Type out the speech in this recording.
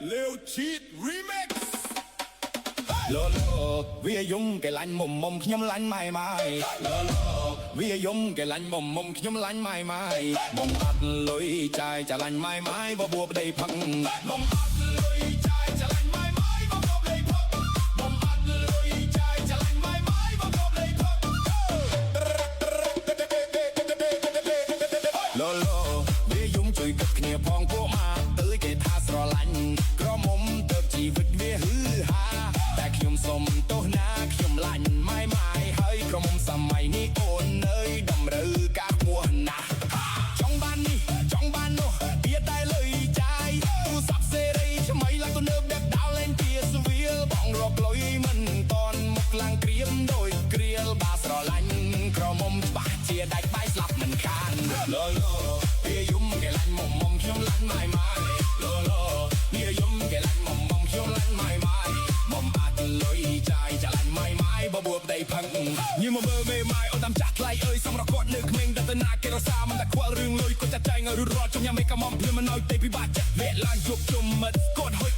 Lil Cheat Remix លោវាយំគេឡាញ់មុំមុំខ្ញុំឡាញ់ម៉ៃម៉ៃលោវាយំគេឡាញ់មុំមុំខ្ញុំឡាញ់ម៉ៃម៉ៃមុំអត់លុយចាយចាឡាញ់ម៉ៃម៉ៃបបួបដីផឹកមុំអត់លុយចាយចាឡាញ់ម៉ៃម៉ៃបបួបដីផឹកមុំអត់លុយចាយចាឡាញ់ម៉ៃម៉ៃបបួបដីផឹកលោវាយំជួយគិតគ្នាផងពួកមកទៅគេថាស្រឡាញ់ក្រមុំទៅជីវិតវាហឺហាតែខ្ញុំសុំទោសណាខ្ញុំឡាញ់ម៉ៃម៉ៃហើយក្រុមសម័យនេះអូននៅតម្រូវការខ្ពស់ណាស់ចង់បាននេះចង់បាននោះវាតែលុយចាយទូរស័ព្ទសេរីថ្មីឡើងទៅនៅដឹកដោលលេងជាស្វាលបងរកលុយមិនតន់មុខឡើងក្រៀមដូចក្រៀលបាស្រឡាញ់ក្រមុំច្បាស់ជាដាច់បាយស្លាប់មិនខានលោវាយំគេឡាញ់មុំមុំខ្ញុំឡាញ់ម៉ៃម៉ៃលោវាយំគេឡាញ់មុំមុំខ្ញុំឡាញ់ម៉ៃម៉ៃមុំអត់លុយចាយចាឡាញ់ម៉ៃម៉ៃបបួបដីផឹកញីមកមើលមេម៉ៃអូនតាមចាស់ថ្លៃអើយសំរកគាត់នៅក្មេងតែណាគេរសាមិនតែខ្វល់រឿងលុយគាត់ចាត់ចែងឲ្យរត់រត់ចង់ញ៉ាំមេកំមភ្លាមមិនឲ្យទេពិបាកចិត្តវេឡើងជួបជុំមិត្តគាត់ហុយ